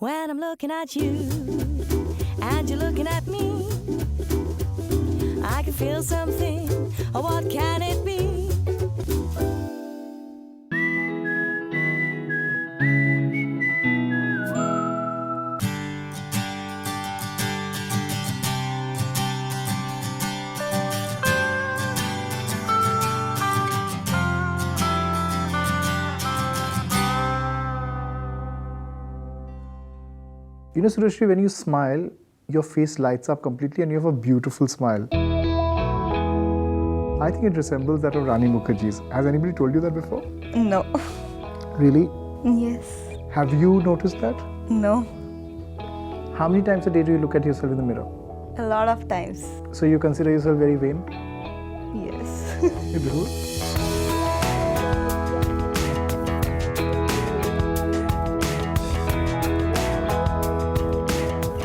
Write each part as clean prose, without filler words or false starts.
When I'm looking at you and you're looking at me, I can feel something. Oh, what can it be? You know, Surashree, when you smile, your face lights up completely and you have a beautiful smile. I think it resembles that of Rani Mukherjee's. Has anybody told you that before? No. Really? Yes. Have you noticed that? No. How many times a day do you look at yourself in the mirror? A lot of times. So you consider yourself very vain? Yes. You do?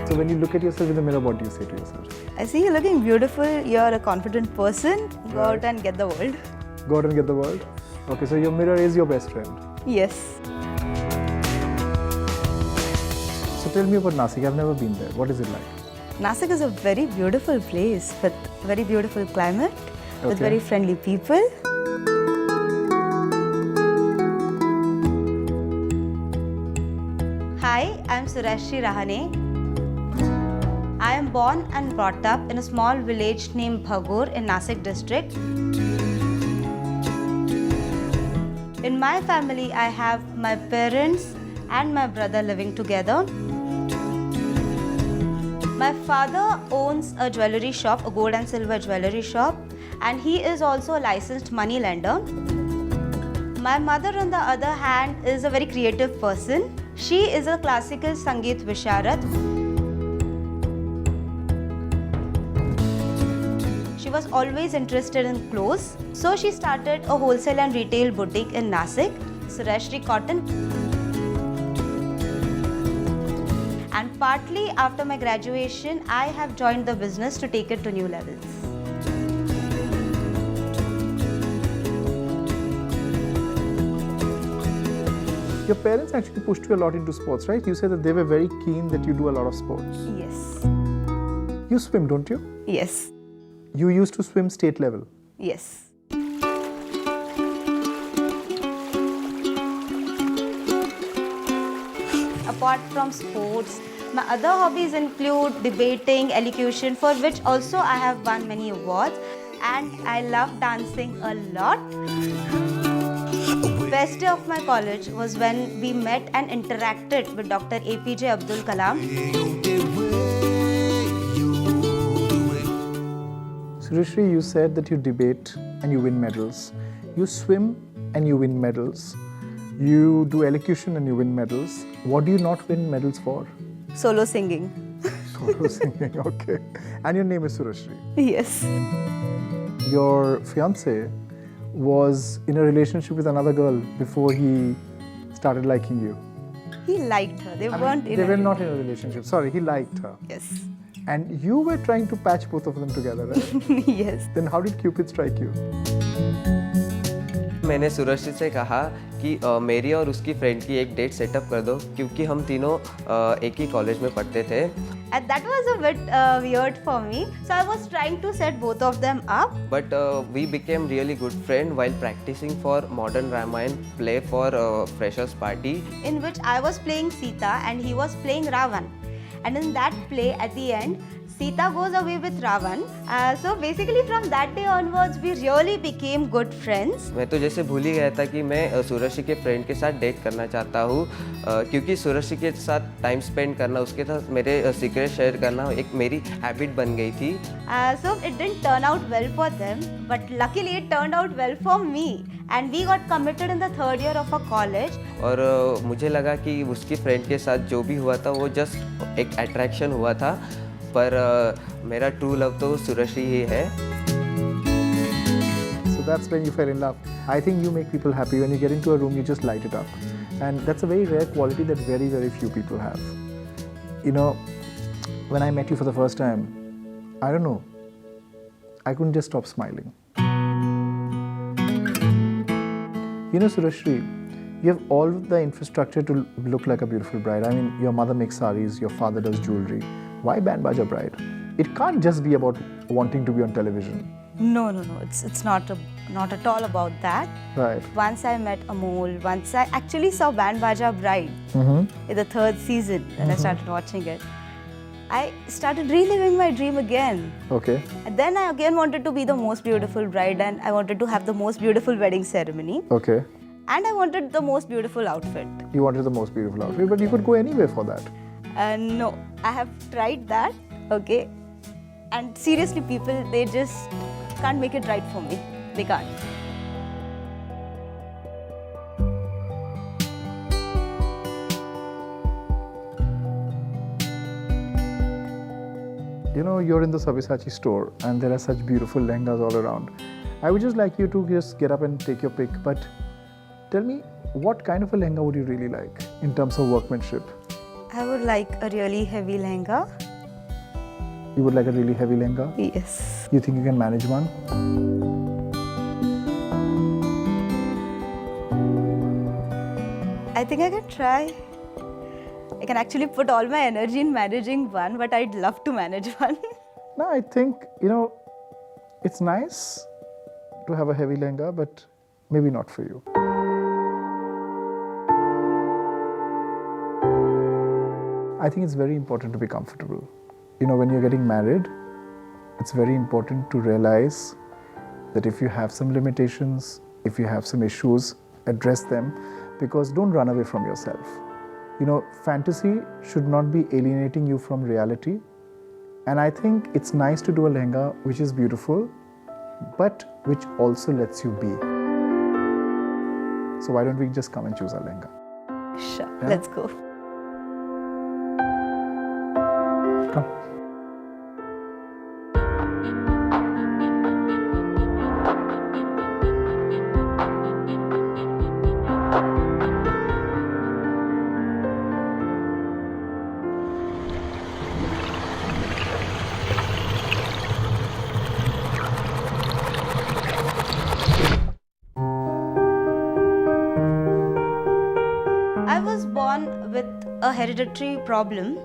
So when you look at yourself in the mirror, what do you say to yourself? I see you looking beautiful. You're a confident person. Go Right. out and get the world. Go out and get the world? Okay, so your mirror is your best friend. Yes. So tell me about Nasik. I've never been there. What is it like? Nasik is a very beautiful place with very beautiful climate, with Okay. very friendly people. Hi, I'm Surashree Rahane. I am born and brought up in a small village named Bhagur in Nasik district. In my family, I have my parents and my brother living together. My father owns a jewellery shop, a gold and silver jewellery shop, and he is also a licensed money lender. My mother, on the other hand, is a very creative person. She is a classical Sangeet Visharad. She was always interested in clothes, so she started a wholesale and retail boutique in Nasik, Surashree Cotton. And partly after my graduation, I have joined the business to take it to new levels. Your parents actually pushed you a lot into sports, right? You said that they were very keen that you do a lot of sports. Yes. You swim, don't you? Yes. You used to swim state level. Yes. Apart from sports, my other hobbies include debating, elocution, for which also I have won many awards, and I love dancing a lot. Best day of my college was when we met and interacted with Dr. APJ Abdul Kalam. Surashree, you said that you debate and you win medals. You swim and you win medals. You do elocution and you win medals. What do you not win medals for? Solo singing. Solo singing, okay. And your name is Surashree. Yes. Your fiancé was in a relationship with another girl before he started liking you. He liked her. They I mean, weren't in they a were not in a relationship. Sorry, he liked her. Yes. And you were trying to patch both of them together, right? Yes. Then how did Cupid strike you? मैंने सुरश्री से कहा कि मेरी और उसकी friend की एक date setup कर दो क्योंकि हम तीनों एक ही कॉलेज में पढ़ते थे. And that was a bit weird for me. So I was trying to set both of them up. But we became really good friends while practicing for modern Ramayan play for freshers party. In which I was playing Sita and he was playing Ravan. And in that play, at the end, Sita goes away with Ravan. So basically from that day onwards, we really became good friends. मैं तो जैसे भूल ही गया था कि मैं सुरश्री के friend के साथ डेट करना चाहता हूँ क्योंकि सुरश्री के साथ टाइम स्पेंड करना, उसके साथ मेरे सीक्रेट शेयर करना एक मेरी हैबिट बन गई थी. So it didn't turn out well for them, but luckily it turned out well for me. And we got committed in the third year of our college. और मुझे लगा कि उसकी फ्रेंड के साथ जो भी हुआ था वो जस्ट एक अट्रैक्शन हुआ था, पर मेरा ट्रू लव तो सुरश्री ही है. So that's when you fell in love. I think you make people happy. When you get into a room, you just light it up. And that's a very rare quality that very, very few people have. You know, when I met you for the first time, I don't know, I couldn't just stop smiling. You know, Surashree, You have all the infrastructure to look like a beautiful bride. I mean, your mother makes saris, your father does jewelry. Why Band Baja bride? It can't just be about wanting to be on television. No. It's not at all about that. Right. Once I met Amol, once I actually saw Band Baja Bride in the 3rd season when I started watching it, I started reliving my dream again. Okay. And then I again wanted to be the most beautiful bride, and I wanted to have the most beautiful wedding ceremony. Okay. And I wanted the most beautiful outfit. You wanted the most beautiful outfit, but you could go anywhere for that. No, I have tried that, okay? And seriously, people, they just can't make it right for me. They can't. You know, you're in the Sabyasachi store and there are such beautiful lehengas all around. I would just like you to just get up and take your pick, but tell me, what kind of a lehenga would you really like in terms of workmanship? I would like a really heavy lehenga. You would like a really heavy lehenga? Yes. You think you can manage one? I think I can try. I can actually put all my energy in managing one, but I'd love to manage one. No, I think, you know, it's nice to have a heavy lehenga, but maybe not for you. I think it's very important to be comfortable. You know, when you're getting married, it's very important to realize that if you have some limitations, if you have some issues, address them, because don't run away from yourself. You know, fantasy should not be alienating you from reality. And I think it's nice to do a lehenga which is beautiful, but which also lets you be. So why don't we just come and choose our lehenga? Sure, Yeah? let's go. Come. I was born with a hereditary problem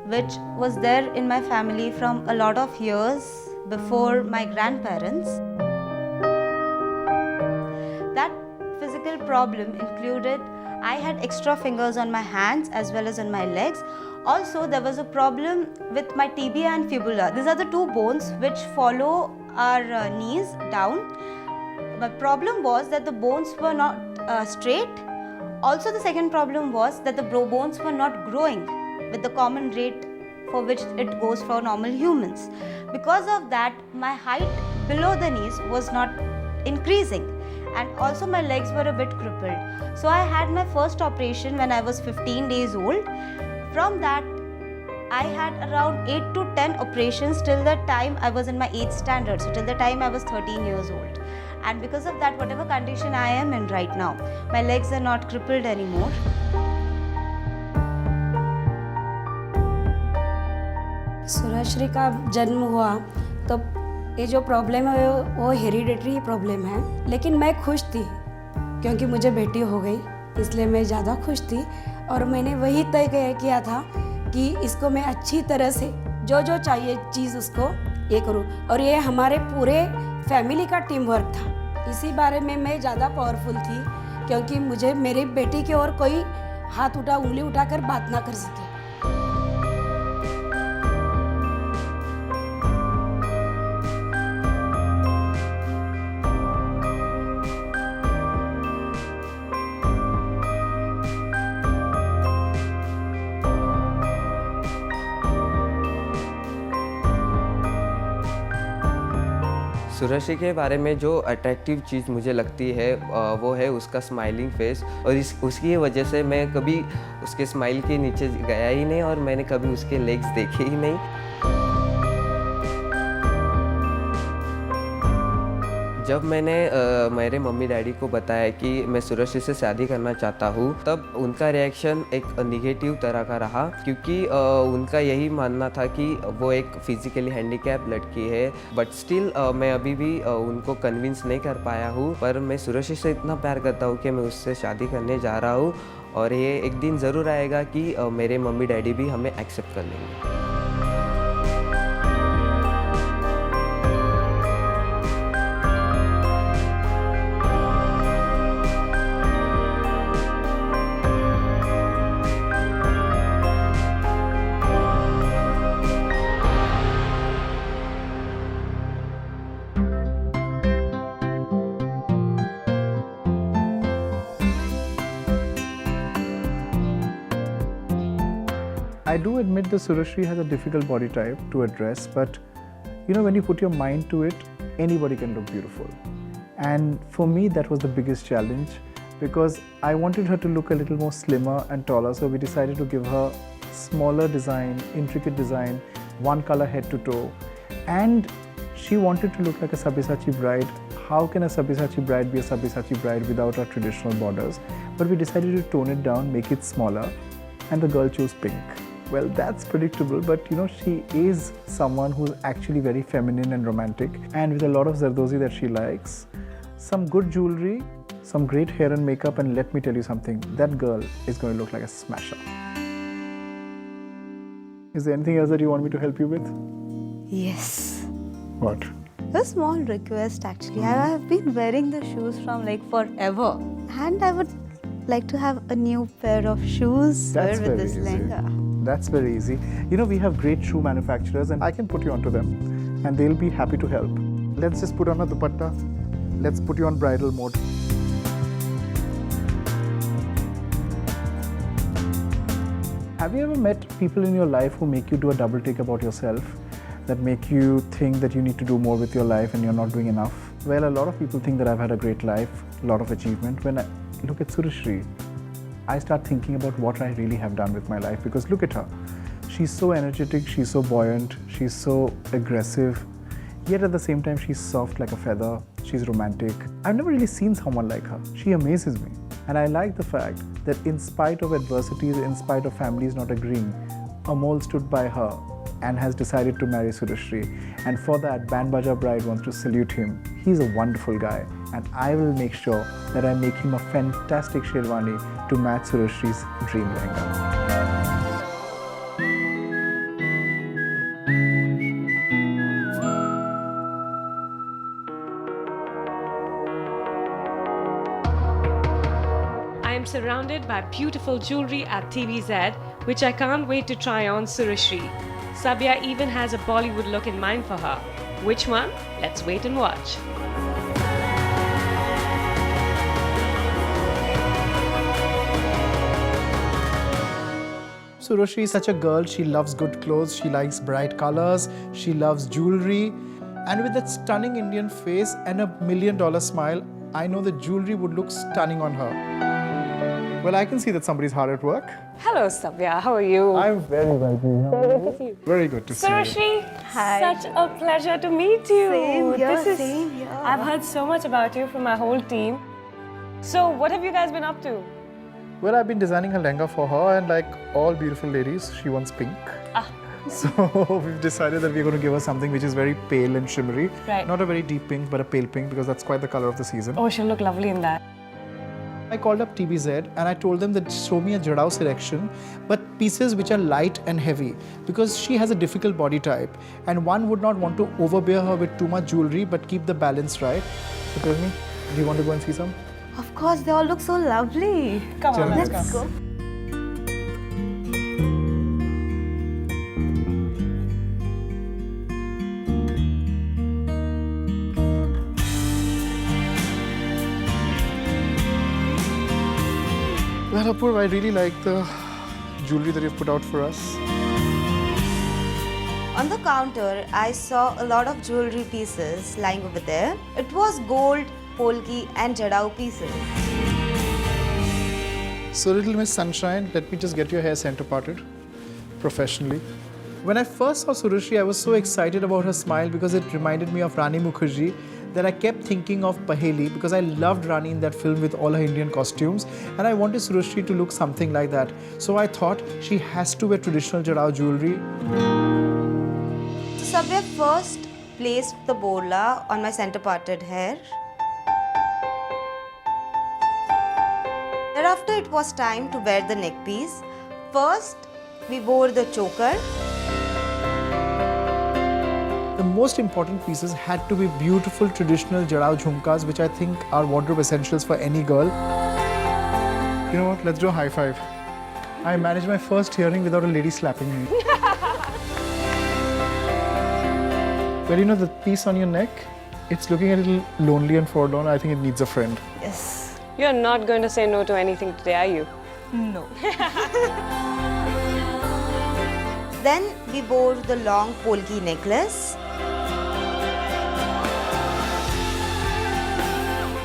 which was there in my family from a lot of years before my grandparents. That physical problem included I had extra fingers on my hands as well as on my legs. Also, there was a problem with my tibia and fibula. These are the two bones which follow our knees down. My problem was that the bones were not straight. Also, the second problem was that the bones were not growing with the common rate for which it goes for normal humans. Because of that, my height below the knees was not increasing, and also my legs were a bit crippled. So I had my first operation when I was 15 days old. From that, I had around 8 to 10 operations till the time I was in my 8th standard, so till the time I was 13 years old. And because of that, whatever condition I am in right now, my legs are not crippled anymore. सुराश्री का जन्म हुआ तो ये जो problem है वो hereditary problem है, लेकिन मैं खुश थी क्योंकि मुझे बेटी हो गई, इसलिए मैं ज़्यादा खुश थी। और मैंने वही तय किया था कि इसको मैं अच्छी तरह से जो जो चाहिए चीज़ उसको ये करूँ, और ये हमारे पूरे फैमिली का टीम वर्क था। इसी बारे में मैं ज़्यादा पावरफुल थी क्योंकि मुझे मेरी बेटी की और कोई हाथ उंगली उठाकर बात ना कर सके। सुरश्री के बारे में जो अट्रैक्टिव चीज़ मुझे लगती है वो है उसका स्माइलिंग फेस, और उसकी वजह से मैं कभी उसके स्माइल के नीचे गया ही नहीं और मैंने कभी उसके लेग्स देखे ही नहीं। जब मैंने मेरे मम्मी डैडी को बताया कि मैं सुरश्री से शादी करना चाहता हूँ, तब उनका रिएक्शन एक निगेटिव तरह का रहा, क्योंकि उनका यही मानना था कि वो एक फिजिकली हैंडीकैप लड़की है। बट स्टिल मैं अभी भी उनको कन्विंस नहीं कर पाया हूँ। पर मैं सुरश्री से इतना प्यार करता हूँ कि मैं उससे शादी करने जा रहा हूँ, और ये एक दिन ज़रूर आएगा कि मेरे मम्मी डैडी भी हमें एक्सेप्ट कर लेंगे। I do admit that Surashree has a difficult body type to address, but you know, when you put your mind to it, anybody can look beautiful. And for me, that was the biggest challenge, because I wanted her to look a little more slimmer and taller, so we decided to give her smaller design, intricate design, one color head to toe, and she wanted to look like a Sabyasachi bride. How can a Sabyasachi bride be a Sabyasachi bride without our traditional borders? But we decided to tone it down, make it smaller, and the girl chose pink. Well, that's predictable, but you know, she is someone who's actually very feminine and romantic, and with a lot of Zardozi that she likes, some good jewelry, some great hair and makeup, and let me tell you something, that girl is going to look like a smasher. Is there anything else that you want me to help you with? Yes. What? A small request actually. I have been wearing the shoes from like forever, and I would like to have a new pair of shoes That's with very this easy. lehenga. That's very easy. You know, we have great shoe manufacturers, and I can put you onto them, and they'll be happy to help. Let's just put on a dupatta. Let's put you on bridal mode. Have you ever met people in your life who make you do a double take about yourself, that make you think that you need to do more with your life and you're not doing enough? Well, a lot of people think that I've had a great life, a lot of achievement. When I look at Surashree, I start thinking about what I really have done with my life, because look at her. She's so energetic, she's so buoyant, she's so aggressive, yet at the same time she's soft like a feather, she's romantic. I've never really seen someone like her. She amazes me. And I like the fact that in spite of adversities, in spite of families not agreeing, Amol stood by her and has decided to marry Surashree. And for that, Band Baja Bride wants to salute him. He's a wonderful guy, and I will make sure that I make him a fantastic sherwani to match Surashree's dream lehenga. I am surrounded by beautiful jewelry at TVZ, which I can't wait to try on Surashree. Sabya even has a Bollywood look in mind for her. Which one? Let's wait and watch. Surashree is such a girl. She loves good clothes, she likes bright colors, she loves jewelry. And with that stunning Indian face and a $1 million smile, I know the jewelry would look stunning on her. Well, I can see that somebody's hard at work. Hello, Sabya. How are you? I'm very well, Very good to see you. Very good to see you. Surashree, Hi. such a pleasure to meet you. Same here, This is, same here. I've heard so much about you from my whole team. So, what have you guys been up to? Well, I've been designing her lehenga for her, and like all beautiful ladies, she wants pink. So we've decided that we're going to give her something which is very pale and shimmery. Right. Not a very deep pink, but a pale pink, because that's quite the color of the season. Oh, she'll look lovely in that. I called up TBZ and I told them that show me a jadao selection, but pieces which are light and heavy, because she has a difficult body type and one would not want to overbear her with too much jewelry but keep the balance right. So tell me, do you want to go and see some? Of course, they all look so lovely. Come on, Let's let's go. Well, Apurva, I really like the jewelry that you've put out for us. On the counter, I saw a lot of jewelry pieces lying over there. It was gold, polki and jadao pieces. So Little Miss Sunshine, let me just get your hair center parted professionally. When I first saw Surashree, I was so excited about her smile because it reminded me of Rani Mukherjee, that I kept thinking of Paheli because I loved Rani in that film with all her Indian costumes, and I wanted Surashree to look something like that. So I thought she has to wear traditional Jarao jewelry. So Sabya first placed the borla on my center parted hair. Thereafter it was time to wear the neck piece. First we wore the choker. The most important pieces had to be beautiful traditional Jarao jhumkas, which I think are wardrobe essentials for any girl. You know what, let's do a high five. I managed my first hearing without a lady slapping me. But you know the piece on your neck, it's looking a little lonely and forlorn. I think it needs a friend. Yes. You're not going to say no to anything today, are you? No. Then we wore the long polki necklace.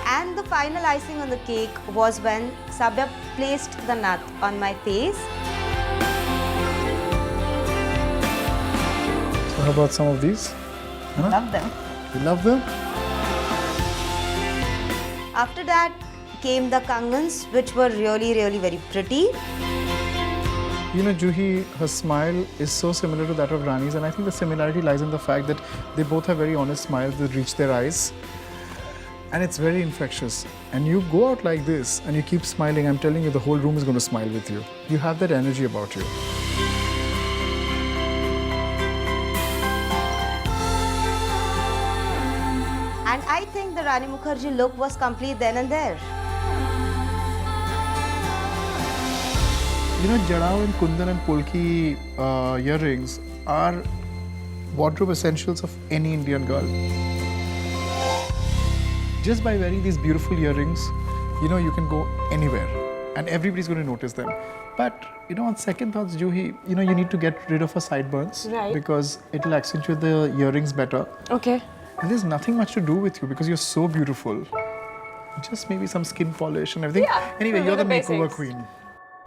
And the final icing on the cake was when Sabya placed the nut on my face. So how about some of these? Huh? Love them. You love them? After that came the kangans, which were really very pretty. You know, Juhi, her smile is so similar to that of Rani's, and I think the similarity lies in the fact that they both have very honest smiles that reach their eyes. And it's very infectious. And you go out like this and you keep smiling, I'm telling you, the whole room is going to smile with you. You have that energy about you. And I think the Rani Mukherjee look was complete then and there. You know, Jarao and Kundan and Polki earrings are wardrobe essentials of any Indian girl. Just by wearing these beautiful earrings, you know, you can go anywhere and everybody's going to notice them. But, you know, on second thoughts, Juhi, you know, you need to get rid of her sideburns. Right. Because it'll accentuate the earrings better. Okay. And there's nothing much to do with you because you're so beautiful. Just maybe some skin polish and everything. Yeah, Anyway, you're the makeover basics. queen.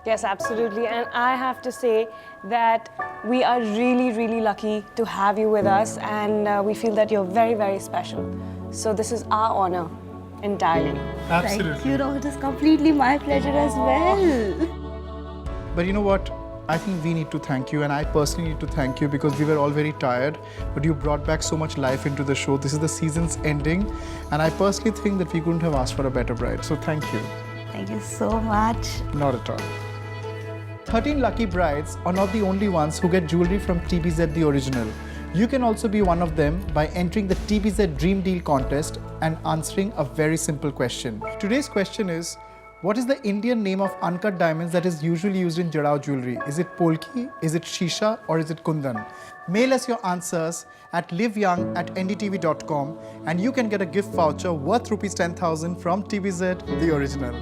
Yes, absolutely. And I have to say that we are really lucky to have you with us, and we feel that you're very special. So this is our honor entirely. Absolutely. Thank you, no, it is completely my pleasure as well. But you know what? I think we need to thank you, and I personally need to thank you because we were all very tired, but you brought back so much life into the show. This is the season's ending, and I personally think that we couldn't have asked for a better bride. So thank you. Thank you so much. Not at all. 13 lucky brides are not the only ones who get jewelry from TBZ the original. You can also be one of them by entering the TBZ Dream Deal contest and answering a very simple question. Today's question is, what is the Indian name of uncut diamonds that is usually used in Jarao jewelry? Is it Polki, is it Shisha, or is it Kundan? Mail us your answers at liveyoung@ndtv.com and you can get a gift voucher worth Rs 10,000 from TBZ the original.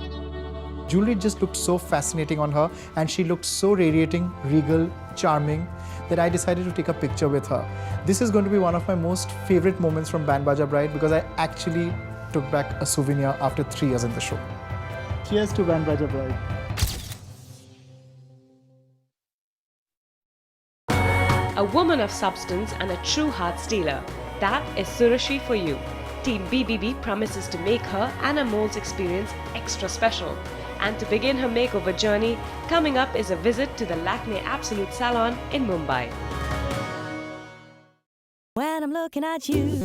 Jewelry just looked so fascinating on her, and she looked so radiating, regal, charming, that I decided to take a picture with her. This is going to be one of my most favorite moments from Band Baja Bride because I actually took back a souvenir after 3 years in the show. Cheers to Band Baja Bride. A woman of substance and a true heart stealer. That is Surashree for you. Team BBB promises to make her and Amol's experience extra special. And to begin her makeover journey, coming up is a visit to the Lakme Absolute Salon in Mumbai. When I'm looking at you.